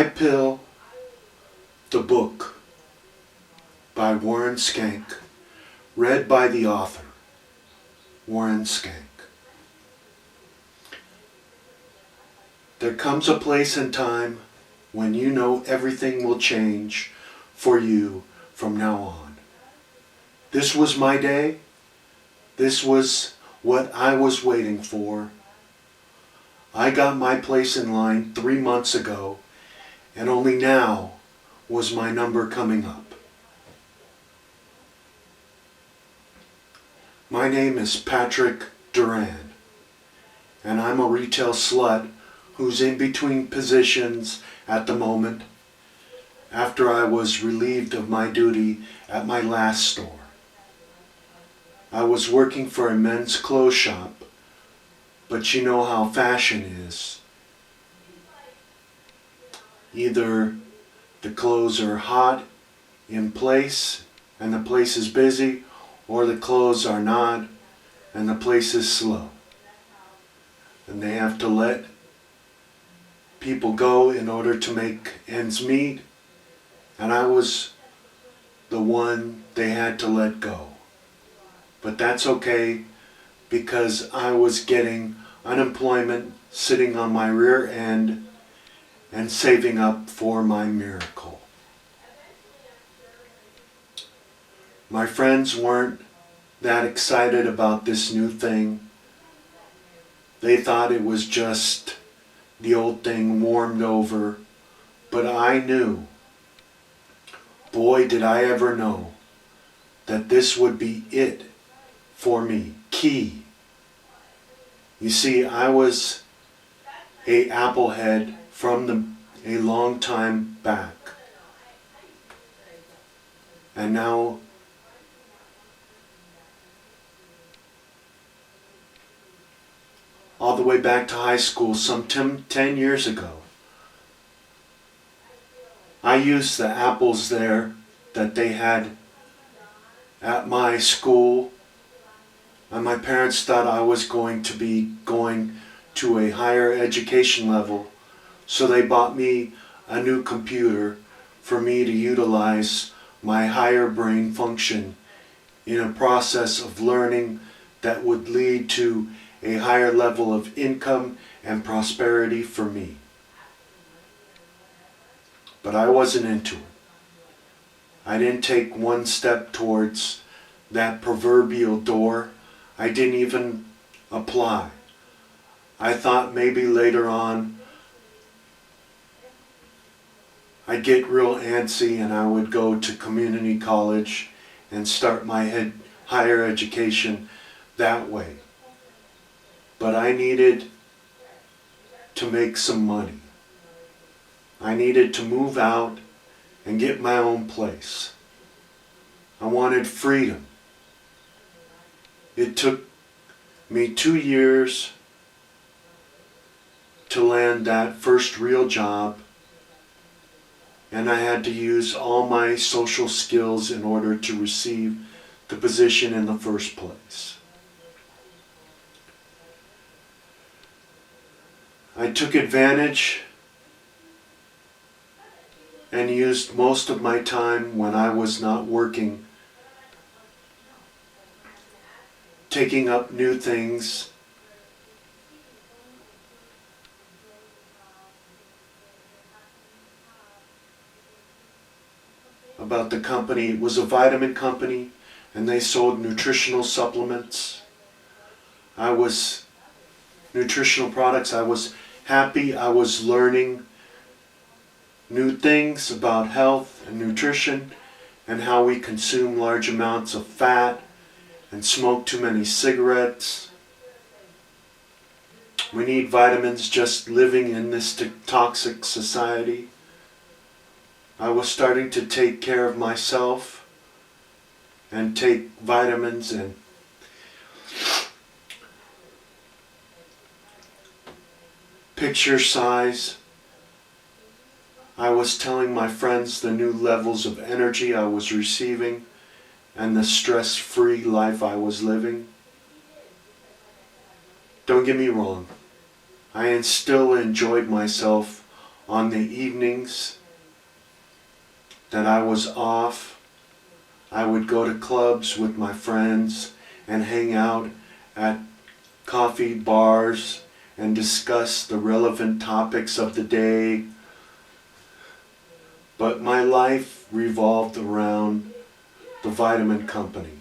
Ipill, the book, by Warren Skank, read by the author, Warren Skank. There comes a place and time when you know everything will change for you from now on. This was my day. This was what I was waiting for. I got my place in line 3 months ago, and only now was my number coming up. My name is Patrick Duran, and I'm a retail slut who's in between positions at the moment after I was relieved of my duty at my last store. I was working for a men's clothes shop, but you know how fashion is. Either the clothes are hot in place and the place is busy, or the clothes are not and the place is slow. And they have to let people go in order to make ends meet, and I was the one they had to let go. But that's okay, because I was getting unemployment, sitting on my rear end and saving up for my miracle. My friends weren't that excited about this new thing. They thought it was just the old thing warmed over, but I knew, boy did I ever know, that this would be it for me, key. You see, I was a applehead from a long time back, and now all the way back to high school, some 10 years ago, I used the apples there that they had at my school, and my parents thought I was going to be going to a higher education level, so they bought me a new computer for me to utilize my higher brain function in a process of learning that would lead to a higher level of income and prosperity for me. But I wasn't into it. I didn't take one step towards that proverbial door. I didn't even apply. I thought maybe later on I'd get real antsy and I would go to community college and start my higher education that way. But I needed to make some money. I needed to move out and get my own place. I wanted freedom. It took me 2 years to land that first real job, and I had to use all my social skills in order to receive the position in the first place. I took advantage and used most of my time when I was not working taking up new things, about the company. It was a vitamin company and they sold nutritional supplements. Nutritional products. I was happy. I was learning new things about health and nutrition and how we consume large amounts of fat and smoke too many cigarettes. We need vitamins just living in this toxic society. I was starting to take care of myself and take vitamins and picture size. I was telling my friends the new levels of energy I was receiving and the stress-free life I was living. Don't get me wrong, I still enjoyed myself on the evenings that I was off, I would go to clubs with my friends and hang out at coffee bars and discuss the relevant topics of the day. But my life revolved around the vitamin company.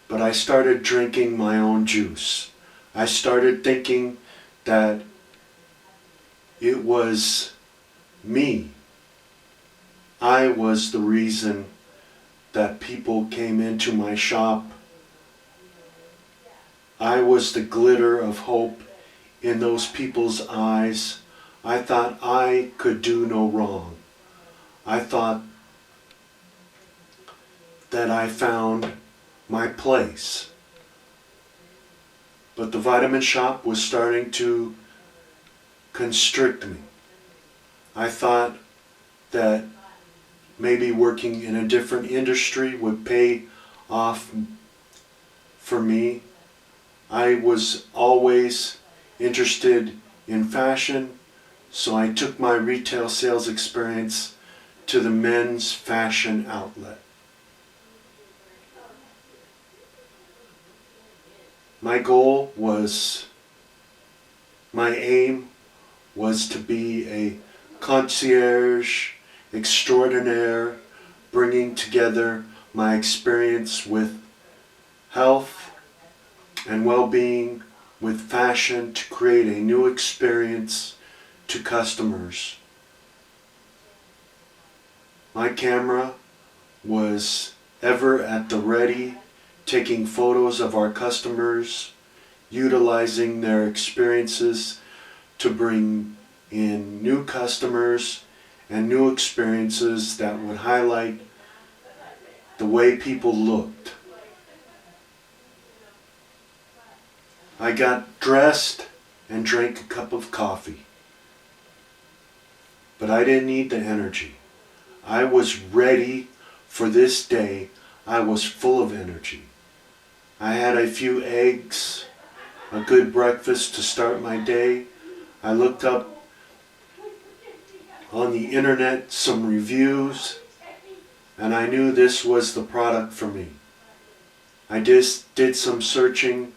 But I started drinking my own juice. I started thinking that it was me. I was the reason that people came into my shop. I was the glitter of hope in those people's eyes. I thought I could do no wrong. I thought that I found my place. But the vitamin shop was starting to constrict me. I thought that maybe working in a different industry would pay off for me. I was always interested in fashion, so I took my retail sales experience to the men's fashion outlet. My aim was to be a concierge extraordinaire, bringing together my experience with health and well-being with fashion to create a new experience to customers. My camera was ever at the ready, taking photos of our customers, utilizing their experiences to bring in new customers and new experiences that would highlight the way people looked. I got dressed and drank a cup of coffee. But I didn't need the energy. I was ready for this day. I was full of energy. I had a few eggs, a good breakfast to start my day. I looked up on the internet some reviews, and I knew this was the product for me. I just did some searching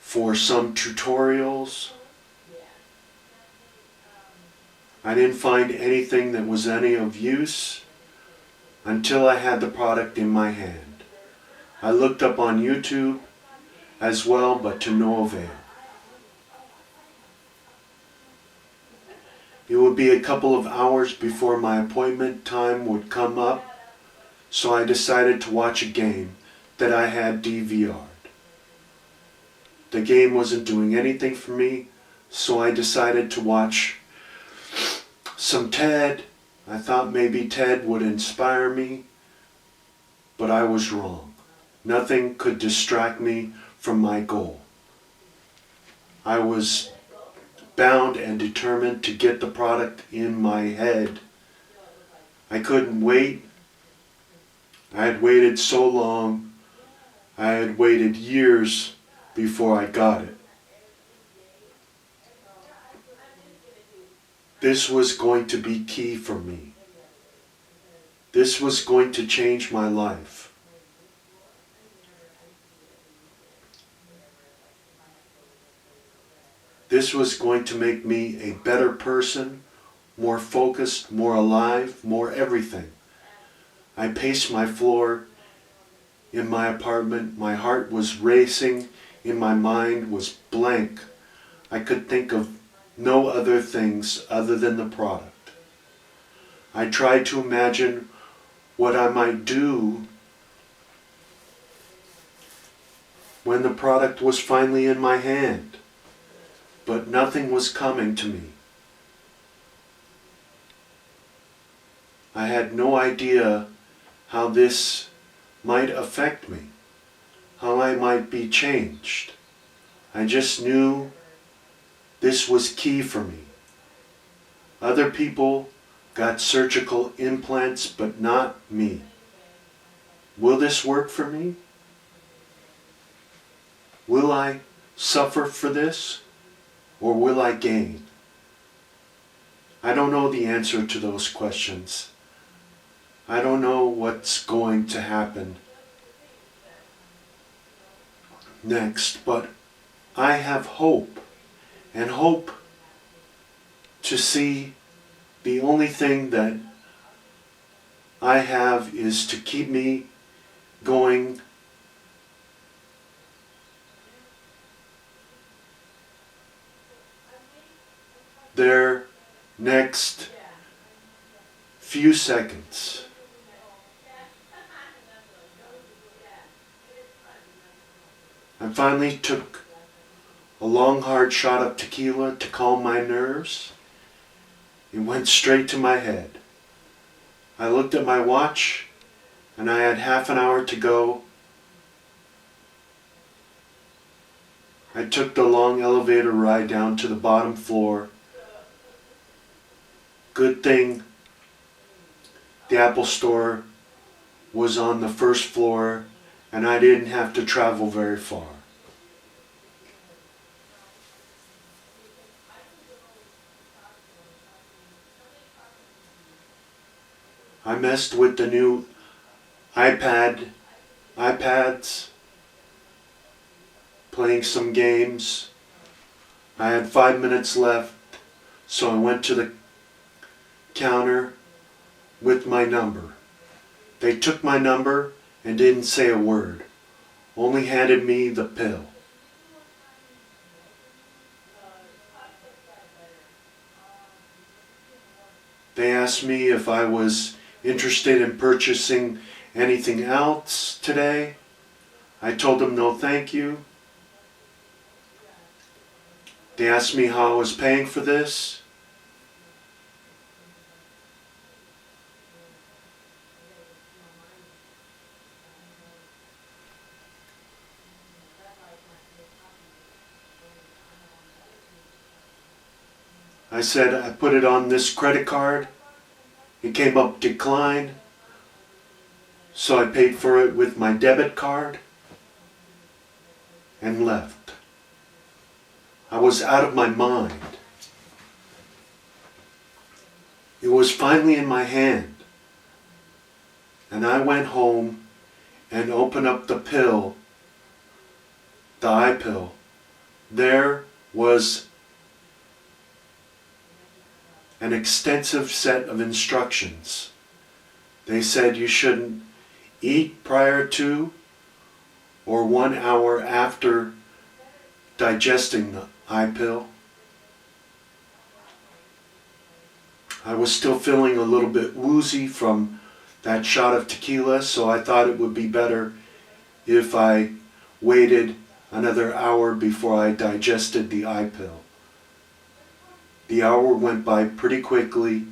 for some tutorials. I didn't find anything that was any of use until I had the product in my hand. I looked up on YouTube as well, but to no avail. It would be a couple of hours before my appointment time would come up, so I decided to watch a game that I had DVR'd. The game wasn't doing anything for me, so I decided to watch some TED. I thought maybe TED would inspire me, but I was wrong. Nothing could distract me from my goal. I was bound and determined to get the product in my head. I couldn't wait. I had waited so long. I had waited years before I got it. This was going to be key for me. This was going to change my life. This was going to make me a better person, more focused, more alive, more everything. I paced my floor in my apartment. My heart was racing, in my mind was blank. I could think of no other things other than the product. I tried to imagine what I might do when the product was finally in my hand, but nothing was coming to me. I had no idea how this might affect me, how I might be changed. I just knew this was key for me. Other people got surgical implants, but not me. Will this work for me? Will I suffer for this, or will I gain? I don't know the answer to those questions. I don't know what's going to happen next, but I have hope, and hope to see the only thing that I have is to keep me going their next few seconds. I finally took a long hard shot of tequila to calm my nerves. It went straight to my head. I looked at my watch and I had half an hour to go. I took the long elevator ride down to the bottom floor. Good thing the Apple store was on the first floor and I didn't have to travel very far. I messed with the new iPads, playing some games. I had 5 minutes left, so I went to the counter with my number. They took my number and didn't say a word, only handed me the pill. They asked me if I was interested in purchasing anything else today. I told them no thank you. They asked me how I was paying for this. I said I put it on this credit card. It came up decline, so I paid for it with my debit card and left. I was out of my mind. It was finally in my hand, and I went home and opened up the pill, the Ipill. There was an extensive set of instructions. They said you shouldn't eat prior to or 1 hour after digesting the Ipill. I was still feeling a little bit woozy from that shot of tequila, so I thought it would be better if I waited another hour before I digested the Ipill. The hour went by pretty quickly.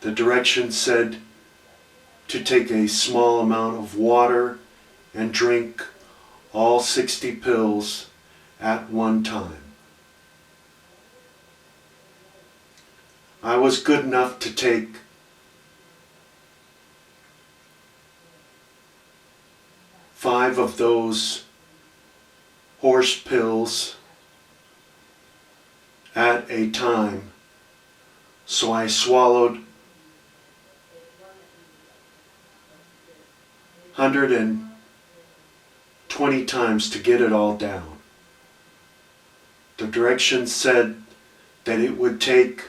The directions said to take a small amount of water and drink all 60 pills at one time. I was good enough to take 5 of those horse pills at a time, so I swallowed 120 times to get it all down. The directions said that it would take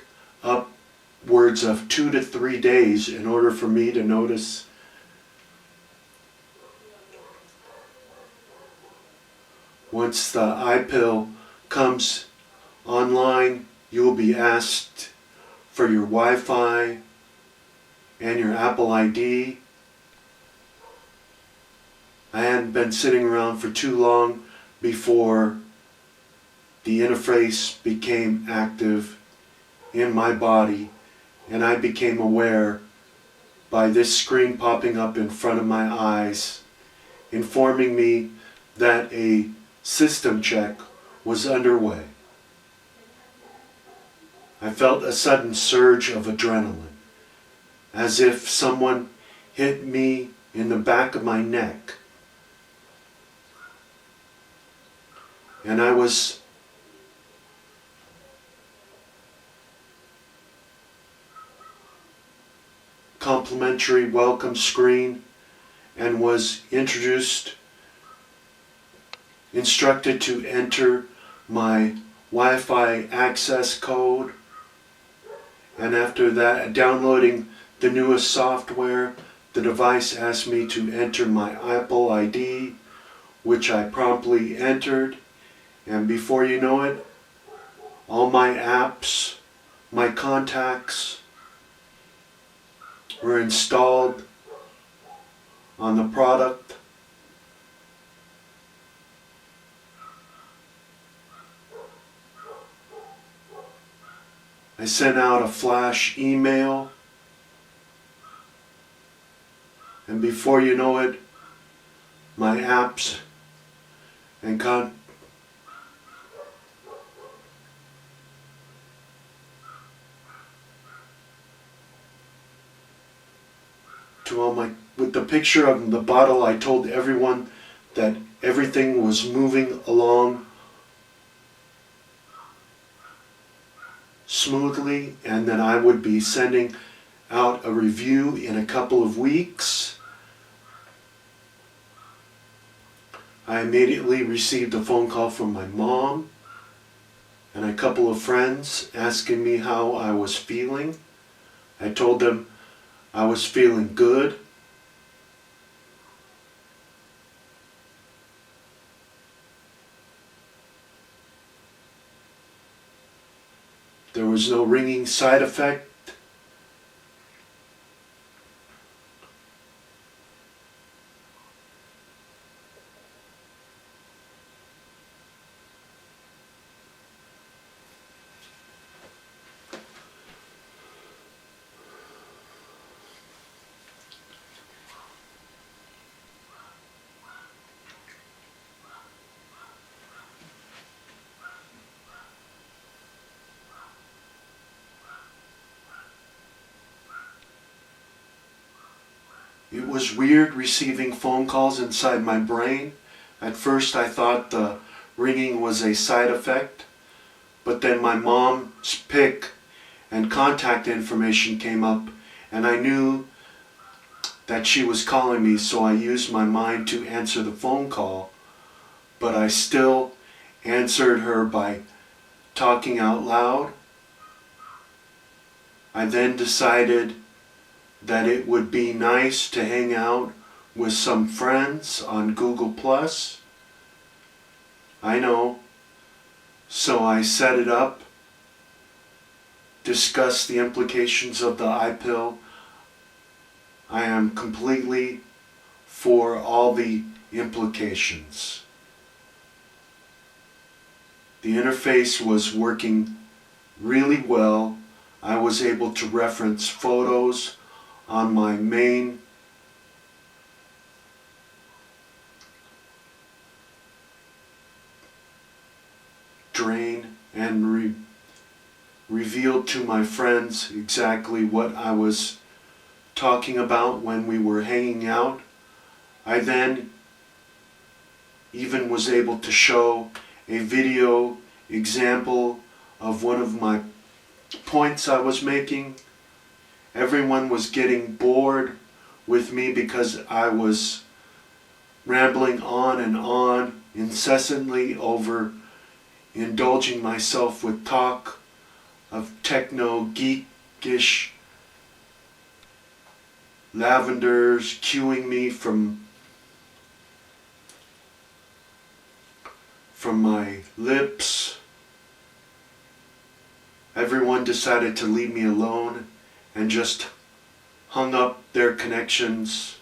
upwards of 2 to 3 days in order for me to notice once the Ipill comes online, you will be asked for your Wi-Fi and your Apple ID. I hadn't been sitting around for too long before the interface became active in my body, and I became aware by this screen popping up in front of my eyes, informing me that a system check was underway. I felt a sudden surge of adrenaline, as if someone hit me in the back of my neck. and I was complimentary welcome screen and was instructed to enter my Wi-Fi access code, and after that, downloading the newest software, the device asked me to enter my Apple ID, which I promptly entered, and before you know it, all my apps, my contacts were installed on the product. I sent out a flash email, and before you know it, my apps and with the picture of the bottle, I told everyone that everything was moving along smoothly and that I would be sending out a review in a couple of weeks. I immediately received a phone call from my mom and a couple of friends asking me how I was feeling. I told them I was feeling good. There was no ringing side effect. It was weird receiving phone calls inside my brain. At first I thought the ringing was a side effect, but then my mom's pic and contact information came up and I knew that she was calling me, so I used my mind to answer the phone call, but I still answered her by talking out loud. I then decided that it would be nice to hang out with some friends on Google+. I know. So I set it up, discussed the implications of the Ipill. I am completely for all the implications. The interface was working really well. I was able to reference photos on my main drain and revealed to my friends exactly what I was talking about when we were hanging out. I then even was able to show a video example of one of my points I was making. Everyone was getting bored with me because I was rambling on and on incessantly over indulging myself with talk of techno geekish lavenders cueing me from my lips. Everyone decided to leave me alone and just hung up their connections